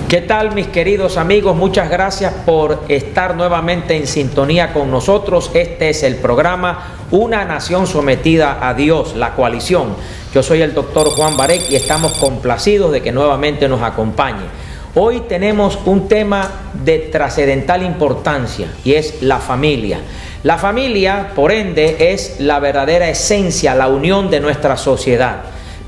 ¿Qué tal, mis queridos amigos? Muchas gracias por estar nuevamente en sintonía con nosotros. Este es el programa Una Nación Sometida a Dios, la coalición. Yo soy el doctor Juan Barek y estamos complacidos de que nuevamente nos acompañe. Hoy tenemos un tema de trascendental importancia y es la familia. La familia, por ende, es la verdadera esencia, la unión de nuestra sociedad.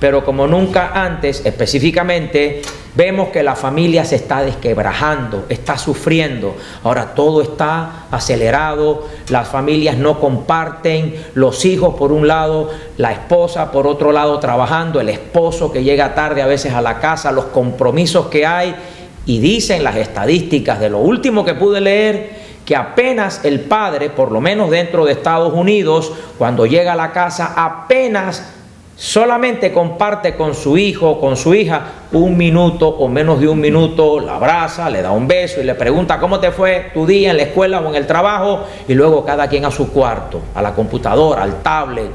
Pero como nunca antes, específicamente, vemos que la familia se está desquebrajando, está sufriendo. Ahora todo está acelerado, las familias no comparten, los hijos por un lado, la esposa por otro lado trabajando, el esposo que llega tarde a veces a la casa, los compromisos que hay. Y dicen las estadísticas de lo último que pude leer, que apenas el padre, por lo menos dentro de Estados Unidos, cuando llega a la casa, apenas solamente comparte con su hijo o con su hija un minuto o menos de un minuto, la abraza, le da un beso y le pregunta cómo te fue tu día en la escuela o en el trabajo, y luego cada quien a su cuarto, a la computadora, al tablet,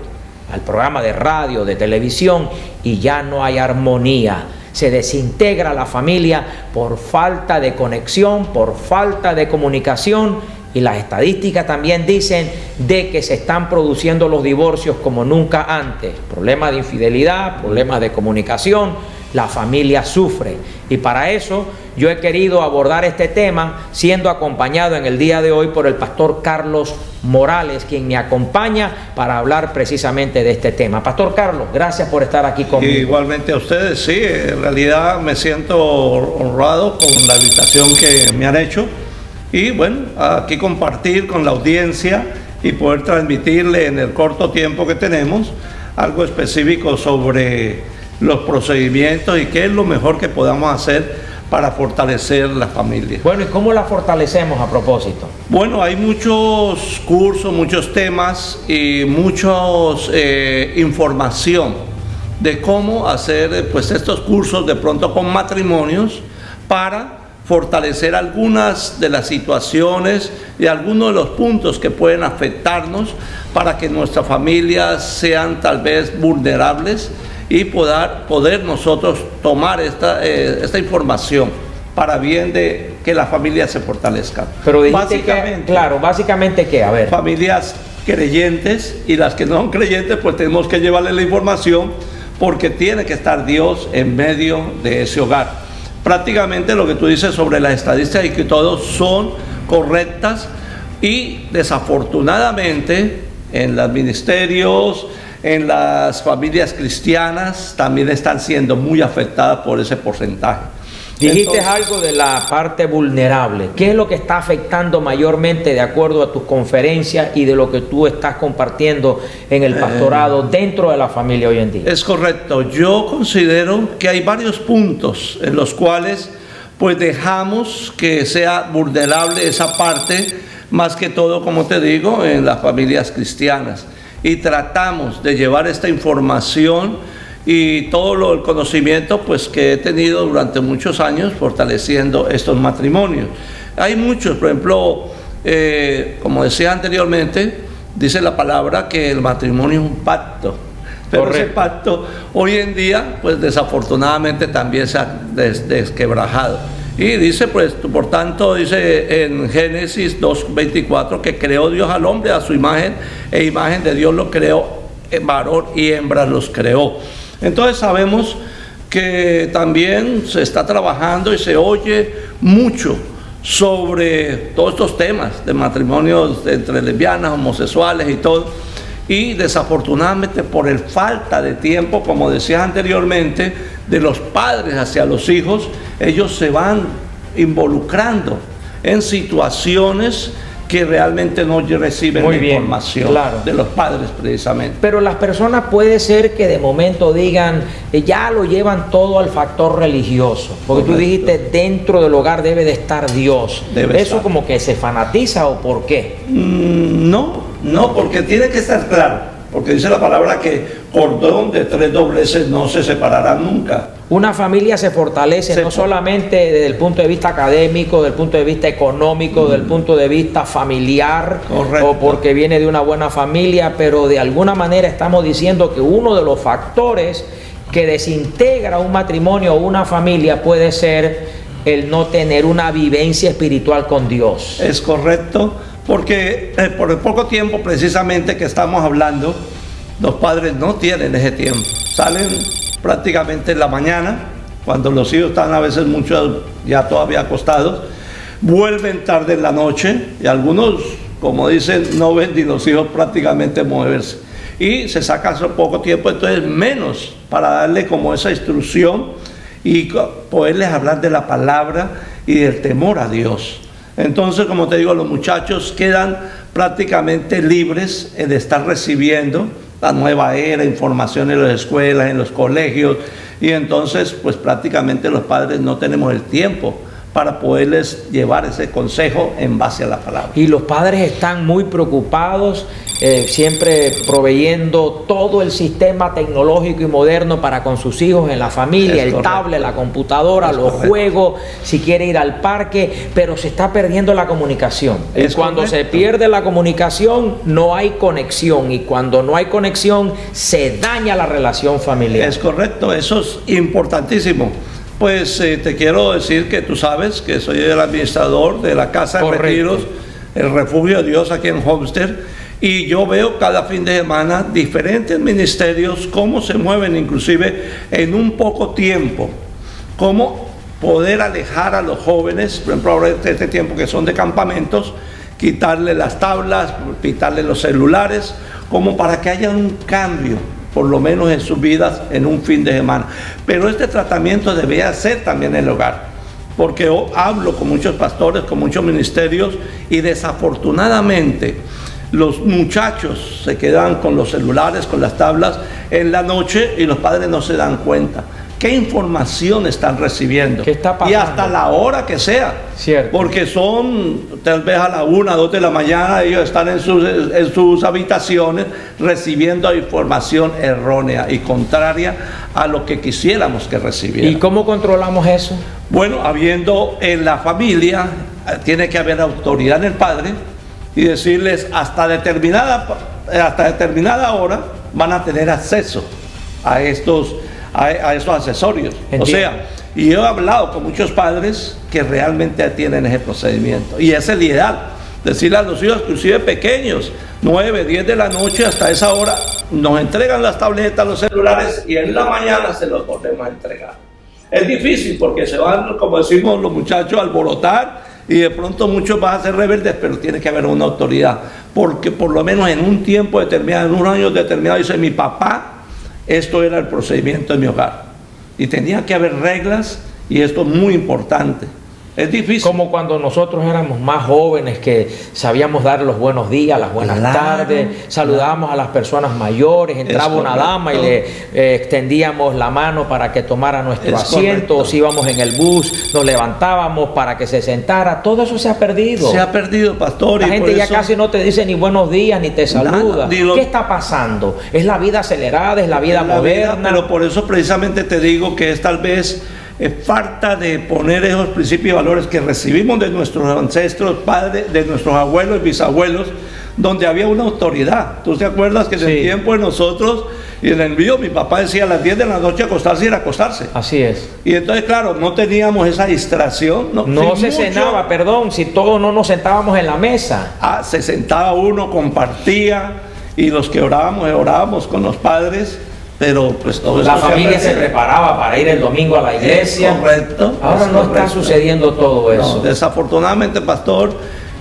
al programa de radio, de televisión, y ya no hay armonía. Se desintegra la familia por falta de conexión, por falta de comunicación. Y las estadísticas también dicen de que se están produciendo los divorcios como nunca antes. Problemas de infidelidad, problemas de comunicación, la familia sufre. Y para eso yo he querido abordar este tema siendo acompañado en el día de hoy por el pastor Carlos Morales, quien me acompaña para hablar precisamente de este tema. Pastor Carlos, gracias por estar aquí conmigo. Igualmente a ustedes, sí, en realidad me siento honrado con la invitación que me han hecho. Y bueno, aquí compartir con la audiencia y poder transmitirle en el corto tiempo que tenemos algo específico sobre los procedimientos y qué es lo mejor que podamos hacer para fortalecer la familia. Bueno, ¿y cómo la fortalecemos a propósito? Bueno, hay muchos cursos, muchos temas y muchos información de cómo hacer pues estos cursos de pronto con matrimonios para fortalecer algunas de las situaciones y algunos de los puntos que pueden afectarnos para que nuestras familias sean tal vez vulnerables y poder nosotros tomar esta información para bien de que la familia se fortalezca. Pero básicamente, claro, básicamente ¿qué? A ver. Familias creyentes y las que no son creyentes, pues tenemos que llevarle la información porque tiene que estar Dios en medio de ese hogar. Prácticamente lo que tú dices sobre las estadísticas y que todos son correctas y desafortunadamente en los ministerios, en las familias cristianas también están siendo muy afectadas por ese porcentaje. Dijiste algo de la parte vulnerable. ¿Qué es lo que está afectando mayormente de acuerdo a tus conferencias y de lo que tú estás compartiendo en el pastorado dentro de la familia hoy en día? Es correcto. Yo considero que hay varios puntos en los cuales pues dejamos que sea vulnerable esa parte, más que todo, como te digo, en las familias cristianas. Y tratamos de llevar esta información y todo el conocimiento pues que he tenido durante muchos años fortaleciendo estos matrimonios. Hay muchos, por ejemplo, como decía anteriormente, dice la palabra que el matrimonio es un pacto, pero correcto, ese pacto hoy en día pues desafortunadamente también se ha desquebrajado. Y dice pues, por tanto, dice en Génesis 2:24 que creó Dios al hombre a su imagen, e imagen de Dios lo creó, varón y hembra los creó. Entonces sabemos que también se está trabajando y se oye mucho sobre todos estos temas de matrimonios entre lesbianas, homosexuales y todo. Y desafortunadamente por el falta de tiempo, como decías anteriormente, de los padres hacia los hijos, ellos se van involucrando en situaciones que realmente no reciben la información de los padres precisamente. Pero las personas puede ser que de momento digan, ya lo llevan todo al factor religioso, porque correcto, tú dijiste dentro del hogar debe de estar Dios. Debe ¿eso estar como que se fanatiza o por qué? No, porque tiene que estar claro. Porque dice la palabra que cordón de tres dobleces no se separarán nunca. Una familia se fortalece no solamente desde el punto de vista académico, desde el punto de vista económico, desde el punto de vista familiar, correcto, o porque viene de una buena familia, pero de alguna manera estamos diciendo que uno de los factores que desintegra un matrimonio o una familia puede ser el no tener una vivencia espiritual con Dios. Es correcto, porque por el poco tiempo precisamente que estamos hablando, los padres no tienen ese tiempo. Salen prácticamente en la mañana, cuando los hijos están a veces muchos ya todavía acostados, vuelven tarde en la noche y algunos, como dicen, no ven ni los hijos prácticamente moverse. Y se saca hace poco tiempo, entonces menos para darle como esa instrucción y poderles hablar de la palabra y del temor a Dios. Entonces, como te digo, los muchachos quedan prácticamente libres de estar recibiendo la nueva era, información en las escuelas, en los colegios, y entonces pues prácticamente los padres no tenemos el tiempo para poderles llevar ese consejo en base a la palabra. Y los padres están muy preocupados, siempre proveyendo todo el sistema tecnológico y moderno para con sus hijos en la familia, el tablet, la computadora, los juegos, si quiere ir al parque, pero se está perdiendo la comunicación. Y cuando se pierde la comunicación, no hay conexión, y cuando no hay conexión, se daña la relación familiar. Es correcto, eso es importantísimo. Pues te quiero decir que tú sabes que soy el administrador de la Casa de Retiros, el Refugio de Dios aquí en Homestead, y yo veo cada fin de semana diferentes ministerios, cómo se mueven inclusive en un poco tiempo, cómo poder alejar a los jóvenes, por ejemplo ahora este tiempo que son de campamentos, quitarle las tablas, quitarle los celulares, como para que haya un cambio, por lo menos en sus vidas, en un fin de semana. Pero este tratamiento debería ser también en el hogar, porque yo hablo con muchos pastores, con muchos ministerios, y desafortunadamente los muchachos se quedan con los celulares, con las tablas en la noche, y los padres no se dan cuenta qué información están recibiendo. ¿Qué está pasando? Y hasta la hora que sea. Cierto. Porque son tal vez a la 1, 2 de la mañana, ellos están en sus habitaciones recibiendo información errónea y contraria a lo que quisiéramos que recibieran. ¿Y cómo controlamos eso? Bueno, habiendo en la familia, tiene que haber autoridad en el padre y decirles hasta determinada hora van a tener acceso a estos accesorios. Entiendo. O sea, y yo he hablado con muchos padres que realmente tienen ese procedimiento, y es el ideal, decirle a los hijos, inclusive pequeños, 9, 10 de la noche, hasta esa hora nos entregan las tabletas, los celulares, y en la mañana se los volvemos a entregar. Es difícil porque se van, como decimos los muchachos, a alborotar, y de pronto muchos van a ser rebeldes, pero tiene que haber una autoridad, porque por lo menos en un tiempo determinado, en unos años determinados, dice mi papá, esto era el procedimiento en mi hogar, y tenía que haber reglas, y esto es muy importante. Es difícil. Como cuando nosotros éramos más jóvenes, que sabíamos dar los buenos días, las buenas tardes, saludábamos a las personas mayores, entraba una dama y le extendíamos la mano para que tomara nuestro asiento, o si íbamos en el bus, nos levantábamos para que se sentara. Todo eso se ha perdido. Se ha perdido, pastor. La gente ya casi no te dice ni buenos días, ni te saluda. ¿Qué está pasando? Es la vida acelerada, es la vida moderna. Pero por eso precisamente te digo que es tal vez falta de poner esos principios y valores que recibimos de nuestros ancestros, padres, de nuestros abuelos y bisabuelos, donde había una autoridad. ¿Tú te acuerdas que en el tiempo de nosotros y en el mío, mi papá decía a las 10 de la noche acostarse y ir a acostarse? Así es. Y entonces, claro, no teníamos esa distracción. No se cenaba, perdón, si todos no nos sentábamos en la mesa. Se sentaba uno, compartía, y los que orábamos con los padres. Pero pues todo la familia se preparaba para ir el domingo a la iglesia. Correcto. Ahora no está sucediendo todo eso. No, desafortunadamente, pastor,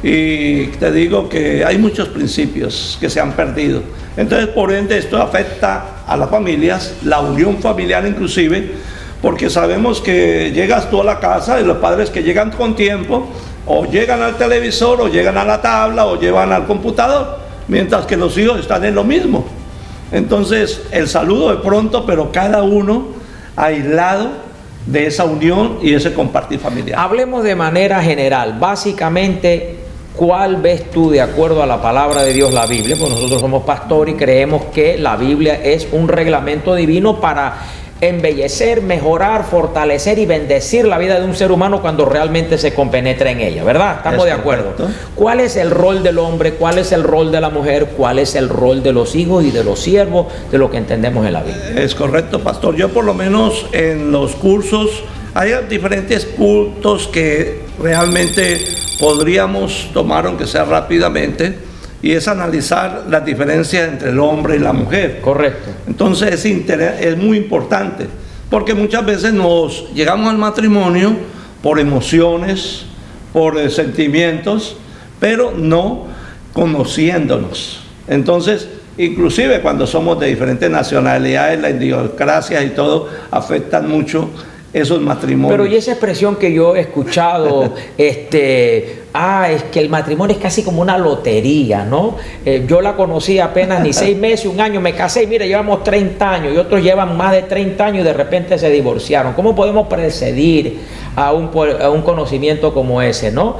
y te digo que hay muchos principios que se han perdido. Entonces, por ende, esto afecta a las familias, la unión familiar inclusive, porque sabemos que llegas tú a la casa y los padres que llegan con tiempo, o llegan al televisor, o llegan a la tabla, o llevan al computador, mientras que los hijos están en lo mismo. Entonces, el saludo de pronto, pero cada uno aislado de esa unión y ese compartir familiar. Hablemos de manera general. Básicamente, ¿cuál ves tú, de acuerdo a la palabra de Dios, la Biblia? Pues nosotros somos pastores y creemos que la Biblia es un reglamento divino para embellecer, mejorar, fortalecer y bendecir la vida de un ser humano cuando realmente se compenetra en ella, ¿verdad? Estamos de acuerdo. ¿Cuál es el rol del hombre? ¿Cuál es el rol de la mujer? ¿Cuál es el rol de los hijos y de los siervos de lo que entendemos en la Biblia? Es correcto, pastor. Yo por lo menos en los cursos hay diferentes puntos que realmente podríamos tomar, aunque sea rápidamente, y es analizar las diferencias entre el hombre y la mujer. Correcto. Entonces es muy importante, porque muchas veces nos llegamos al matrimonio por emociones, por sentimientos, pero no conociéndonos. Entonces, inclusive cuando somos de diferentes nacionalidades, las idiosincrasias y todo afectan mucho esos matrimonios. Pero y esa expresión que yo he escuchado, es que el matrimonio es casi como una lotería, ¿no? Yo la conocí apenas ni 6 meses, 1 año, me casé y mira, llevamos 30 años y otros llevan más de 30 años y de repente se divorciaron. ¿Cómo podemos precedir a un conocimiento como ese, ¿no?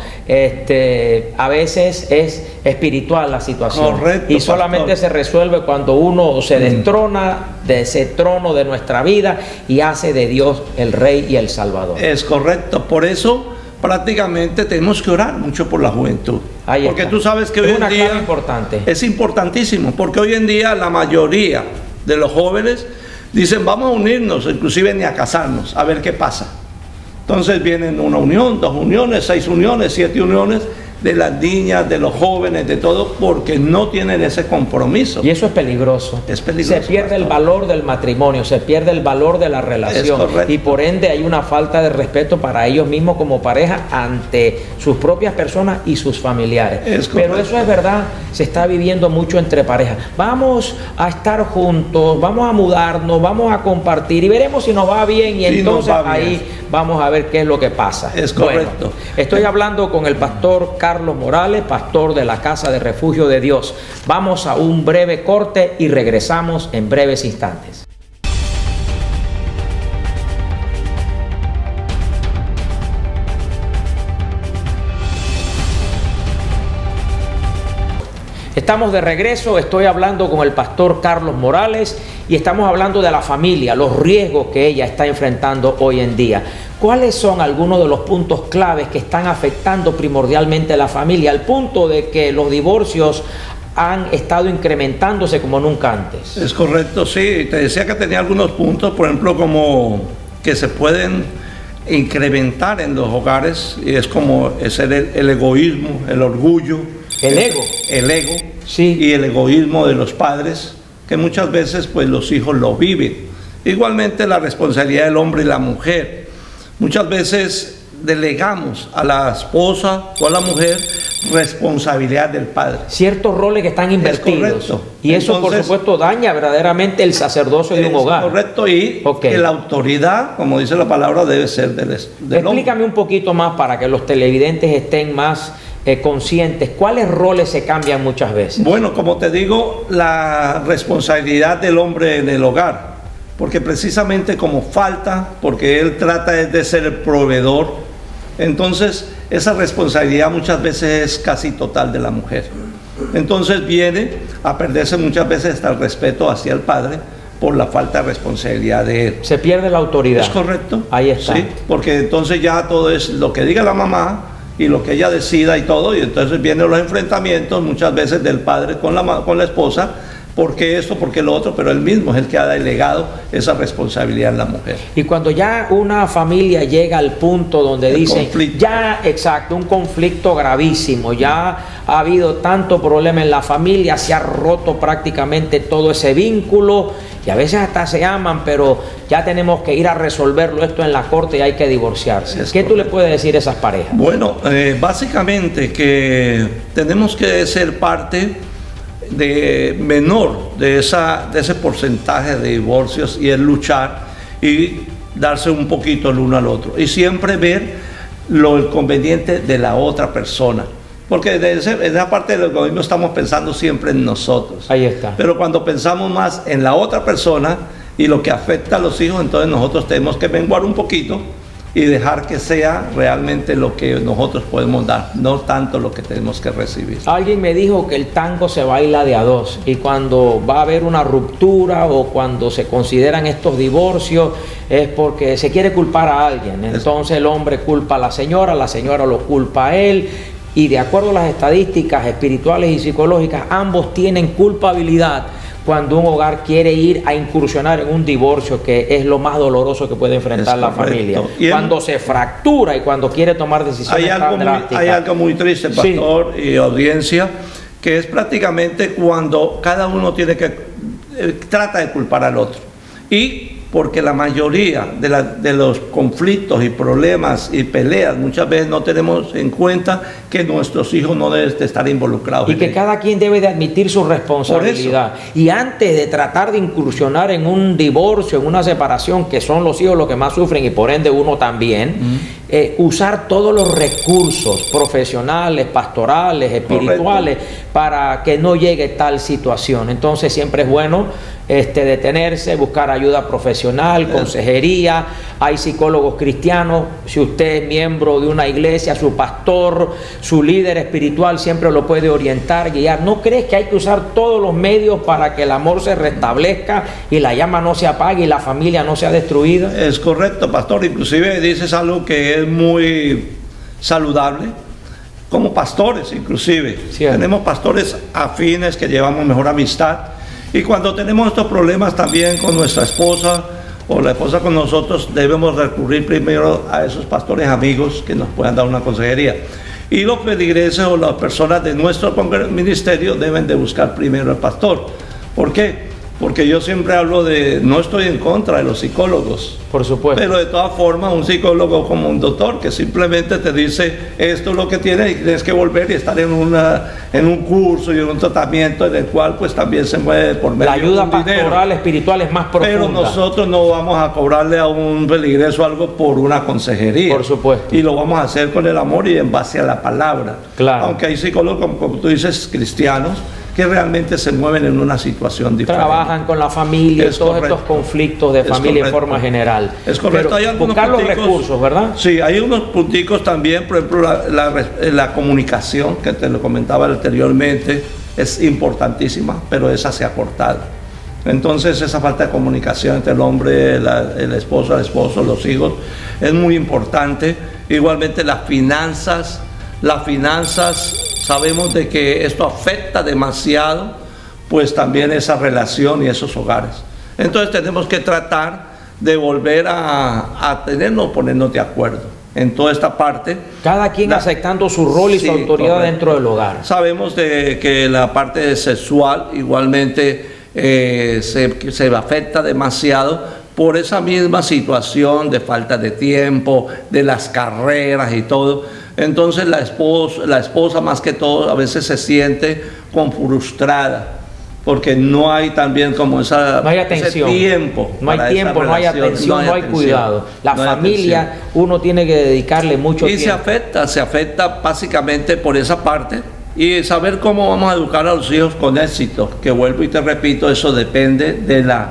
A veces es espiritual la situación. Correcto, y solamente se resuelve cuando uno se destrona de ese trono de nuestra vida y hace de Dios el Rey y el Salvador. Es correcto, por eso prácticamente tenemos que orar mucho por la juventud. Ahí porque está. tú sabes que es hoy en una día clave importante. Es importantísimo, porque hoy en día la mayoría de los jóvenes dicen vamos a unirnos, inclusive ni a casarnos, a ver qué pasa. Entonces vienen 1 unión, 2 uniones, 6 uniones, 7 uniones de las niñas, de los jóvenes, de todo, porque no tienen ese compromiso. Y eso es peligroso. Es peligroso. Se pierde el valor del matrimonio, se pierde el valor de la relación. Y por ende hay una falta de respeto para ellos mismos como pareja ante sus propias personas y sus familiares. Pero eso es verdad, se está viviendo mucho entre parejas. Vamos a estar juntos, vamos a mudarnos, vamos a compartir y veremos si nos va bien y entonces ahí vamos a ver qué es lo que pasa. Es correcto. Bueno, estoy hablando con el pastor Carlos Morales, pastor de la Casa de Refugio de Dios. Vamos a un breve corte y regresamos en breves instantes. Estamos de regreso, estoy hablando con el pastor Carlos Morales y estamos hablando de la familia, los riesgos que ella está enfrentando hoy en día. ¿Cuáles son algunos de los puntos claves que están afectando primordialmente a la familia, al punto de que los divorcios han estado incrementándose como nunca antes? Es correcto, sí. Te decía que tenía algunos puntos, por ejemplo, como que se pueden incrementar en los hogares, y es como el egoísmo, el orgullo. El ego. El ego, sí. Y el egoísmo de los padres, que muchas veces pues los hijos lo viven. Igualmente la responsabilidad del hombre y la mujer. Muchas veces delegamos a la esposa o a la mujer responsabilidad del padre. Ciertos roles que están invertidos. Es correcto. Y eso, entonces, por supuesto, daña verdaderamente el sacerdocio de un hogar. Correcto, y que la autoridad, como dice la palabra, debe ser del Explícame un poquito más para que los televidentes estén más conscientes. ¿Cuáles roles se cambian muchas veces? Bueno, como te digo, la responsabilidad del hombre en el hogar, porque precisamente como falta, porque él trata de ser el proveedor, entonces esa responsabilidad muchas veces es casi total de la mujer. Entonces viene a perderse muchas veces hasta el respeto hacia el padre por la falta de responsabilidad de él. Se pierde la autoridad. Es correcto. Ahí está. Sí, porque entonces ya todo es lo que diga la mamá y lo que ella decida y todo, y entonces vienen los enfrentamientos muchas veces del padre con la esposa, porque esto, porque lo otro, pero él mismo es el que ha delegado esa responsabilidad en la mujer. Y cuando ya una familia llega al punto donde dicen, ya, exacto, un conflicto gravísimo, ya ha habido tanto problema en la familia, se ha roto prácticamente todo ese vínculo, y a veces hasta se aman, pero ya tenemos que ir a resolverlo esto en la corte y hay que divorciarse. ¿Qué tú le puedes decir a esas parejas? Bueno, básicamente que tenemos que ser parte menor de ese porcentaje de divorcios, y es luchar y darse un poquito el uno al otro y siempre ver el conveniente de la otra persona, porque en esa parte del egoísmo estamos pensando siempre en nosotros. Ahí está. Pero cuando pensamos más en la otra persona y lo que afecta a los hijos, entonces nosotros tenemos que menguar un poquito y dejar que sea realmente lo que nosotros podemos dar, no tanto lo que tenemos que recibir. Alguien me dijo que el tango se baila de a dos, y cuando va a haber una ruptura o cuando se consideran estos divorcios es porque se quiere culpar a alguien. Entonces el hombre culpa a la señora lo culpa a él, y de acuerdo a las estadísticas espirituales y psicológicas, ambos tienen culpabilidad cuando un hogar quiere ir a incursionar en un divorcio, que es lo más doloroso que puede enfrentar la familia. Cuando se fractura y cuando quiere tomar decisiones tan drásticas. Hay algo muy triste, pastor, y audiencia, que es prácticamente cuando cada uno tiene que trata de culpar al otro. Y porque la mayoría de los conflictos y problemas y peleas muchas veces no tenemos en cuenta que nuestros hijos no deben de estar involucrados. Y que cada quien debe de admitir su responsabilidad. Y antes de tratar de incursionar en un divorcio, en una separación, que son los hijos los que más sufren y por ende uno también, usar todos los recursos profesionales, pastorales, espirituales, para que no llegue tal situación. Entonces siempre es bueno detenerse, buscar ayuda profesional, consejería. Hay psicólogos cristianos. Si usted es miembro de una iglesia, su pastor, su líder espiritual siempre lo puede orientar, guiar. ¿No crees que hay que usar todos los medios para que el amor se restablezca y la llama no se apague y la familia no sea destruida? Es correcto, pastor. Inclusive dices algo que es muy saludable. Como pastores, inclusive. Tenemos pastores afines que llevamos mejor amistad. Y cuando tenemos estos problemas también con nuestra esposa o la esposa con nosotros, debemos recurrir primero a esos pastores amigos que nos puedan dar una consejería. Y los feligreses o las personas de nuestro ministerio deben de buscar primero al pastor. ¿Por qué? Porque yo siempre hablo no estoy en contra de los psicólogos. Por supuesto. Pero de todas formas, un psicólogo como un doctor que simplemente te dice esto es lo que tienes y tienes que volver y estar en un curso y en un tratamiento en el cual pues también se mueve por medio de la ayuda pastoral, espiritual es más profunda. Pero nosotros no vamos a cobrarle a un feligreso algo por una consejería. Por supuesto. Y lo vamos a hacer con el amor y en base a la palabra. Claro. Aunque hay psicólogos, como tú dices, cristianos, que realmente se mueven en una situación diferente. Trabajan con la familia, todos estos conflictos de familia en forma general. Es correcto. Pero hay buscar los recursos, ¿verdad? Sí, hay unos punticos también, por ejemplo, la comunicación, que te lo comentaba anteriormente, es importantísima, pero esa se ha cortado. Entonces, esa falta de comunicación entre el hombre, el esposo, los hijos, es muy importante. Igualmente las finanzas, sabemos de que esto afecta demasiado, pues también esa relación y esos hogares. Entonces tenemos que tratar de volver a ponernos de acuerdo en toda esta parte. Cada quien aceptando su rol y su autoridad dentro del hogar. Sabemos de que la parte sexual igualmente se afecta demasiado por esa misma situación de falta de tiempo, de las carreras y todo. Entonces la esposa más que todo a veces se siente frustrada porque no hay también como ese tiempo. No hay tiempo, no hay atención, no hay cuidado. La familia, uno tiene que dedicarle mucho tiempo. Y se afecta básicamente por esa parte. Y saber cómo vamos a educar a los hijos con éxito, que vuelvo y te repito, eso depende de la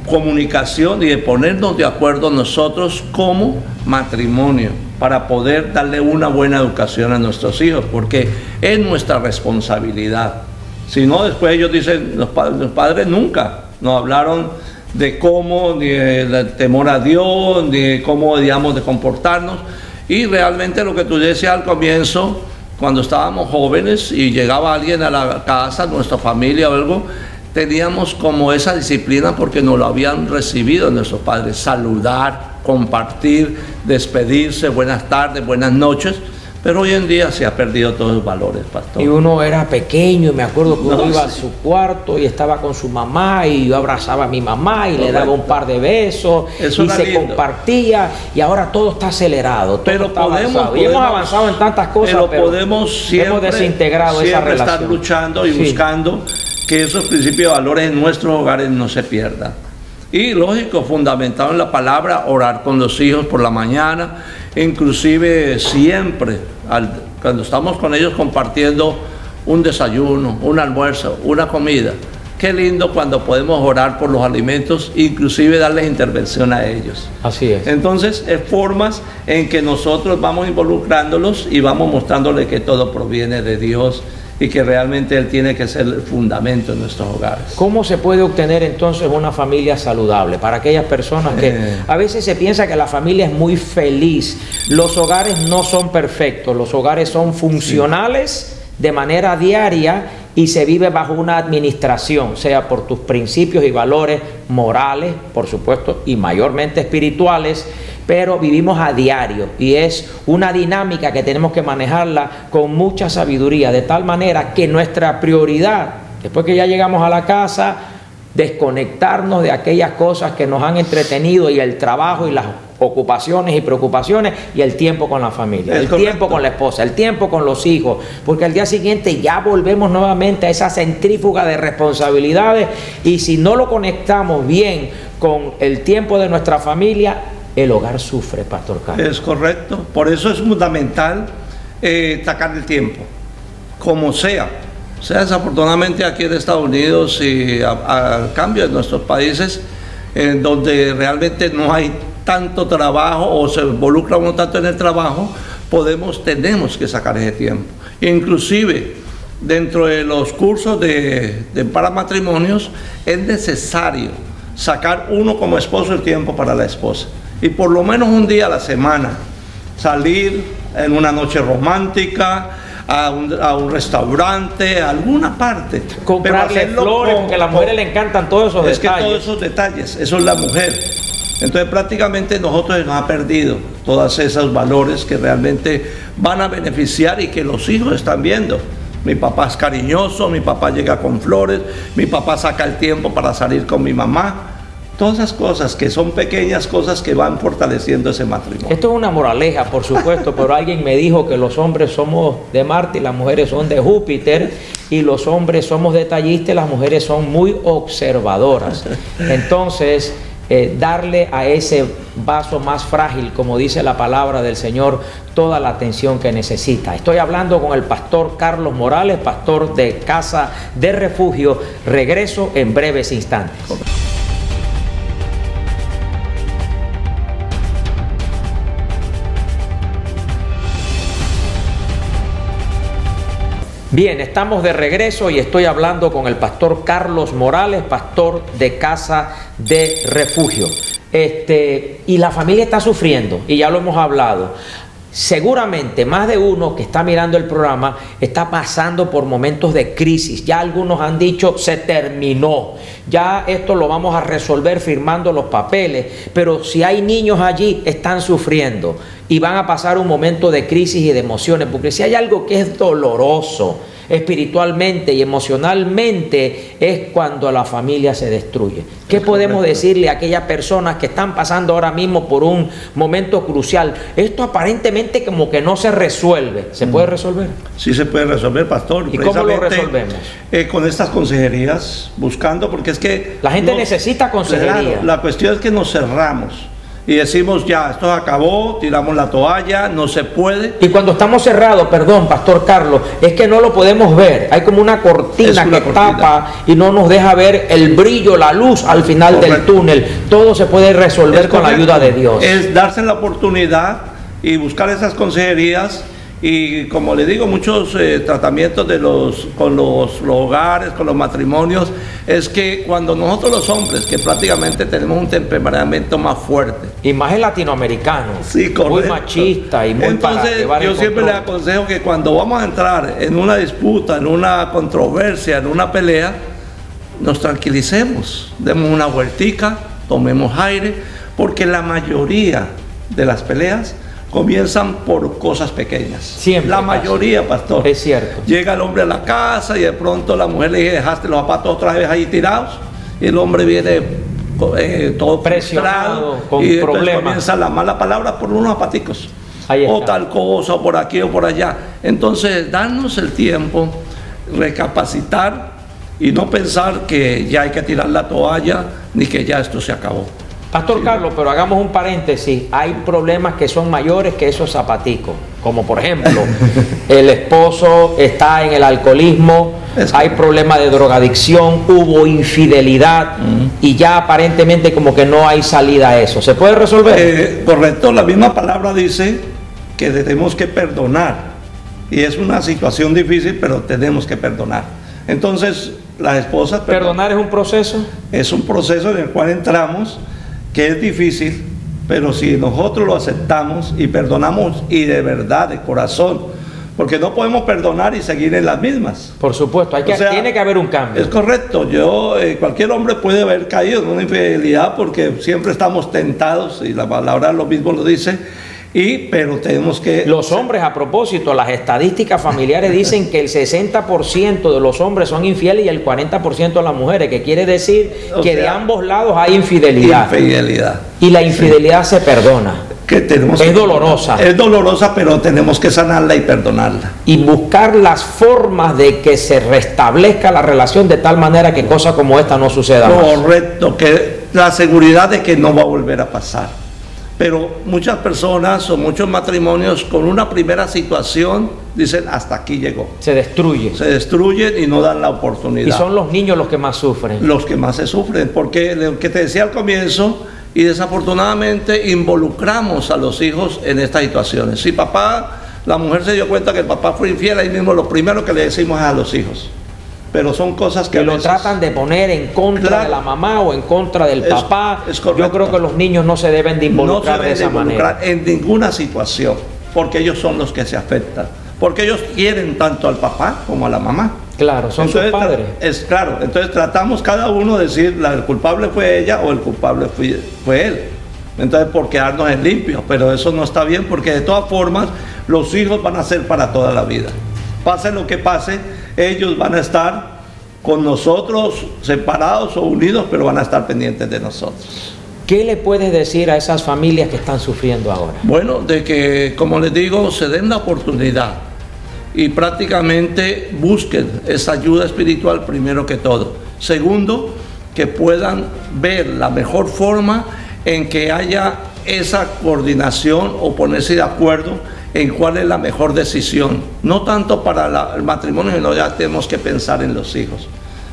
comunicación y de ponernos de acuerdo nosotros como matrimonio para poder darle una buena educación a nuestros hijos, porque es nuestra responsabilidad. Si no, después ellos dicen, los padres nunca nos hablaron de cómo, ni del temor a Dios, ni de cómo digamos de comportarnos. Y realmente lo que tú decías al comienzo, cuando estábamos jóvenes y llegaba alguien a la casa, nuestra familia o algo, teníamos como esa disciplina porque nos lo habían recibido nuestros padres, saludar, compartir, despedirse, buenas tardes, buenas noches, pero hoy en día se ha perdido todos los valores, pastor. Y uno era pequeño, y me acuerdo que uno iba a su cuarto y estaba con su mamá y yo abrazaba a mi mamá y le daba un par de besos y se compartía, y ahora todo está acelerado, todo está avanzado. Y hemos avanzado en tantas cosas, pero podemos siempre, hemos desintegrado esa relación. Estar luchando y buscando que esos principios de valores en nuestros hogares no se pierdan. Y lógico, fundamentado en la palabra, orar con los hijos por la mañana, inclusive siempre, cuando estamos con ellos compartiendo un desayuno, un almuerzo, una comida. Qué lindo cuando podemos orar por los alimentos, inclusive darles intervención a ellos. Así es. Entonces, es formas en que nosotros vamos involucrándolos y vamos mostrándoles que todo proviene de Dios y que realmente Él tiene que ser el fundamento en nuestros hogares. ¿Cómo se puede obtener entonces una familia saludable? Para aquellas personas que a veces se piensa que la familia es muy feliz. Los hogares no son perfectos, los hogares son funcionales de manera diaria y se vive bajo una administración, sea por tus principios y valores morales, por supuesto, y mayormente espirituales, pero vivimos a diario y es una dinámica que tenemos que manejarla con mucha sabiduría, de tal manera que nuestra prioridad, después que ya llegamos a la casa, desconectarnos de aquellas cosas que nos han entretenido y el trabajo y las ocupaciones y preocupaciones y el tiempo con la familia, el tiempo con la esposa, el tiempo con los hijos, porque al día siguiente ya volvemos nuevamente a esa centrífuga de responsabilidades y si no lo conectamos bien con el tiempo de nuestra familia, el hogar sufre, Pastor Carlos. Es correcto, por eso es fundamental sacar el tiempo, como sea. O sea, desafortunadamente aquí en Estados Unidos y al cambio de nuestros países, en donde realmente no hay tanto trabajo o se involucra uno tanto en el trabajo, tenemos que sacar ese tiempo. Inclusive, dentro de los cursos para matrimonios, es necesario sacar uno como esposo el tiempo para la esposa. Y por lo menos un día a la semana, salir en una noche romántica, a un restaurante, a alguna parte. Comprarle flores, porque a las mujeres le encantan todos esos detalles. Es que todos esos detalles, eso es la mujer. Entonces prácticamente nosotros nos ha perdido todos esos valores que realmente van a beneficiar y que los hijos están viendo. Mi papá es cariñoso, mi papá llega con flores, mi papá saca el tiempo para salir con mi mamá. Todas esas cosas que son pequeñas cosas que van fortaleciendo ese matrimonio. Esto es una moraleja, por supuesto, pero alguien me dijo que los hombres somos de Marte y las mujeres son de Júpiter, y los hombres somos detallistas y las mujeres son muy observadoras. Entonces, darle a ese vaso más frágil, como dice la palabra del Señor, toda la atención que necesita. Estoy hablando con el pastor Carlos Morales, pastor de Casa de Refugio. Regreso en breves instantes. Bien, estamos de regreso y estoy hablando con el pastor Carlos Morales, pastor de Casa de Refugio. Y la familia está sufriendo, y ya lo hemos hablado. Seguramente más de uno que está mirando el programa está pasando por momentos de crisis. Ya algunos han dicho, se terminó. Ya esto lo vamos a resolver firmando los papeles. Pero si hay niños allí, están sufriendo y van a pasar un momento de crisis y de emociones. Porque si hay algo que es doloroso espiritualmente y emocionalmente, es cuando la familia se destruye. ¿Qué podemos decirle a aquellas personas que están pasando ahora mismo por un momento crucial? Esto aparentemente como que no se resuelve. ¿Se puede resolver? Sí se puede resolver, pastor. ¿Y cómo lo resolvemos? Con estas consejerías, buscando, porque es que la gente necesita consejería. Claro, la cuestión es que nos cerramos y decimos, ya, esto acabó, tiramos la toalla, no se puede. Y cuando estamos cerrados, perdón, pastor Carlos, es que no lo podemos ver. Hay como una cortina que tapa y no nos deja ver el brillo, la luz al final del túnel. Todo se puede resolver con la ayuda de Dios. Es darse la oportunidad y buscar esas consejerías. Y como le digo, muchos tratamientos con los hogares, con los matrimonios, es que cuando nosotros los hombres, que prácticamente tenemos un temperamento más fuerte. Y más el latinoamericano, sí, correcto, muy machista y muy entonces, yo siempre les aconsejo que cuando vamos a entrar en una disputa, en una controversia, en una pelea, nos tranquilicemos, demos una vueltica, tomemos aire, porque la mayoría de las peleas comienzan por cosas pequeñas. Siempre. La mayoría, pastor. Es cierto. Llega el hombre a la casa y de pronto la mujer le dice, dejaste los zapatos otra vez ahí tirados, y el hombre viene todo presionado, con y problemas. Comienza la mala palabra por unos zapaticos. O tal cosa, o por aquí o por allá. Entonces, darnos el tiempo, recapacitar y no pensar que ya hay que tirar la toalla ni que ya esto se acabó. Pastor Carlos, pero hagamos un paréntesis. Hay problemas que son mayores que esos zapaticos. Como por ejemplo, el esposo está en el alcoholismo, hay problemas de drogadicción, hubo infidelidad y ya aparentemente como que no hay salida a eso. ¿Se puede resolver? Correcto, la misma palabra dice que tenemos que perdonar. Y es una situación difícil, pero tenemos que perdonar. Entonces, las esposas... ¿Perdonar es un proceso? Es un proceso en el cual entramos, que es difícil, pero si nosotros lo aceptamos y perdonamos y de verdad, de corazón, porque no podemos perdonar y seguir en las mismas. Por supuesto, tiene que haber un cambio. Es correcto, cualquier hombre puede haber caído en una infidelidad porque siempre estamos tentados, y la palabra lo mismo lo dice, pero tenemos que... Los hombres, a propósito, las estadísticas familiares dicen que el 60% de los hombres son infieles y el 40% de las mujeres, que quiere decir que de ambos lados hay infidelidad. Y la infidelidad se perdona. Es dolorosa. Es dolorosa, pero tenemos que sanarla y perdonarla. Y buscar las formas de que se restablezca la relación de tal manera que cosas como esta no sucedan más. Correcto, que la seguridad de que no va a volver a pasar. Pero muchas personas o muchos matrimonios con una primera situación dicen hasta aquí llegó. Se destruye. Se destruyen y no dan la oportunidad. Y son los niños los que más sufren. Los que más se sufren, porque lo que te decía al comienzo, y desafortunadamente involucramos a los hijos en estas situaciones. Si la mujer se dio cuenta que el papá fue infiel, ahí mismo lo primero que le decimos es a los hijos. Pero son cosas que lo tratan de poner en contra de la mamá o en contra del papá. Yo creo que los niños no se deben de involucrar de esa manera. En ninguna situación, porque ellos son los que se afectan. Porque ellos quieren tanto al papá como a la mamá. Claro, son sus padres. Claro, entonces tratamos cada uno de decir, el culpable fue ella o el culpable fue él. Entonces, por quedarnos en limpio, pero eso no está bien, porque de todas formas los hijos van a ser para toda la vida. Pase lo que pase, ellos van a estar con nosotros separados o unidos, pero van a estar pendientes de nosotros. ¿Qué le puedes decir a esas familias que están sufriendo ahora? Bueno, de que, como les digo, se den la oportunidad y prácticamente busquen esa ayuda espiritual primero que todo. Segundo, que puedan ver la mejor forma en que haya esa coordinación o ponerse de acuerdo en cuál es la mejor decisión. No tanto para el matrimonio, sino ya tenemos que pensar en los hijos.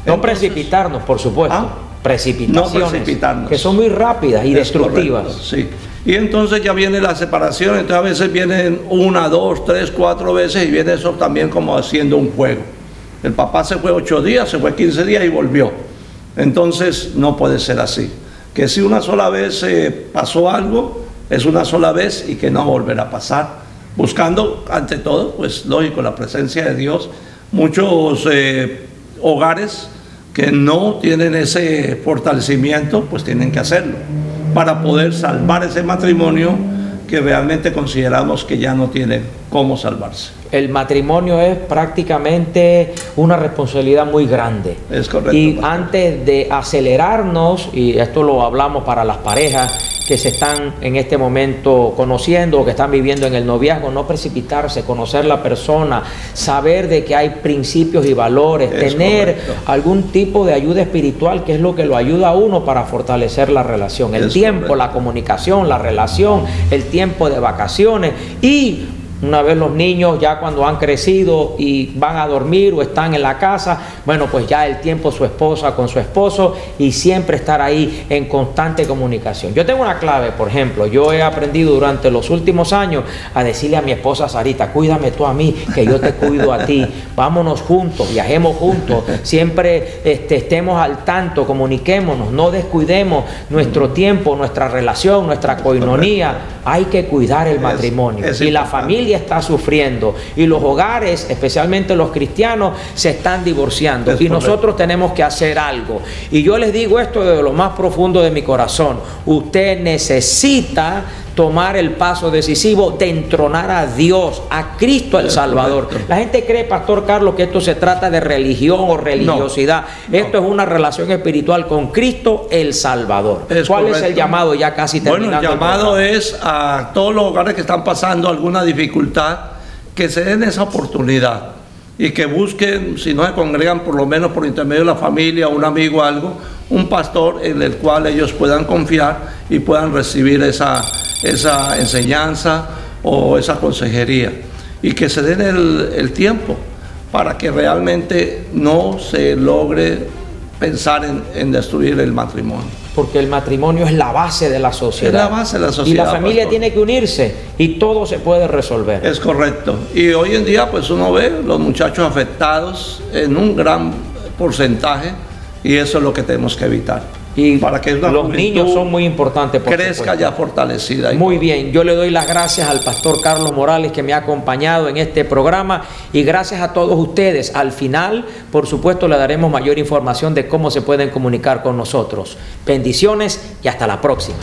No precipitarnos, por supuesto. Precipitaciones, no precipitarnos, que son muy rápidas y destructivas. Correcto, sí. Y entonces ya viene la separación, entonces a veces vienen 1, 2, 3, 4 veces y viene eso también como haciendo un juego. El papá se fue 8 días, se fue 15 días y volvió. Entonces no puede ser así. Que si una sola vez pasó algo, es una sola vez y que no volverá a pasar. Buscando ante todo, pues lógico, la presencia de Dios. Muchos hogares que no tienen ese fortalecimiento, pues tienen que hacerlo para poder salvar ese matrimonio que realmente consideramos que ya no tiene cómo salvarse. El matrimonio es prácticamente una responsabilidad muy grande. Es correcto. Y antes de acelerarnos, y esto lo hablamos para las parejas que se están en este momento conociendo o que están viviendo en el noviazgo, no precipitarse, conocer la persona, saber de que hay principios y valores, tener algún tipo de ayuda espiritual, que es lo que lo ayuda a uno para fortalecer la relación. El tiempo, la comunicación, la relación, el tiempo de vacaciones. Y una vez los niños ya cuando han crecido y van a dormir o están en la casa, bueno, pues ya el tiempo su esposa con su esposo, y siempre estar ahí en constante comunicación. Yo tengo una clave, por ejemplo, yo he aprendido durante los últimos años a decirle a mi esposa Sarita: cuídame tú a mí, que yo te cuido a ti, vámonos juntos, viajemos juntos, siempre estemos al tanto, comuniquémonos, no descuidemos nuestro tiempo, nuestra relación, nuestra coinonía. Hay que cuidar el matrimonio y la familia está sufriendo, y los hogares, especialmente los cristianos, se están divorciando, y nosotros tenemos que hacer algo. Y yo les digo esto desde lo más profundo de mi corazón: usted necesita tomar el paso decisivo de entronar a Dios, a Cristo el Salvador. La gente cree, Pastor Carlos, que esto se trata de religión o religiosidad. Esto es una relación espiritual con Cristo el Salvador. ¿Cuál es el llamado? Ya casi terminando. Bueno, el llamado es a todos los hogares que están pasando alguna dificultad, que se den esa oportunidad y que busquen, si no se congregan, por lo menos por intermedio de la familia, un amigo, algo, un pastor en el cual ellos puedan confiar y puedan recibir esa enseñanza o esa consejería, y que se den el tiempo para que realmente no se logre pensar en destruir el matrimonio. Porque el matrimonio es la base de la sociedad. Es la base de la sociedad. Y la familia tiene que unirse y todo se puede resolver. Es correcto. Y hoy en día pues uno ve los muchachos afectados en un gran porcentaje, y eso es lo que tenemos que evitar. Y para que los niños son muy importantes, por crezca supuesto. ya fortalecida. Muy bien, yo le doy las gracias al pastor Carlos Morales que me ha acompañado en este programa y gracias a todos ustedes. Al final, por supuesto, le daremos mayor información de cómo se pueden comunicar con nosotros. Bendiciones y hasta la próxima.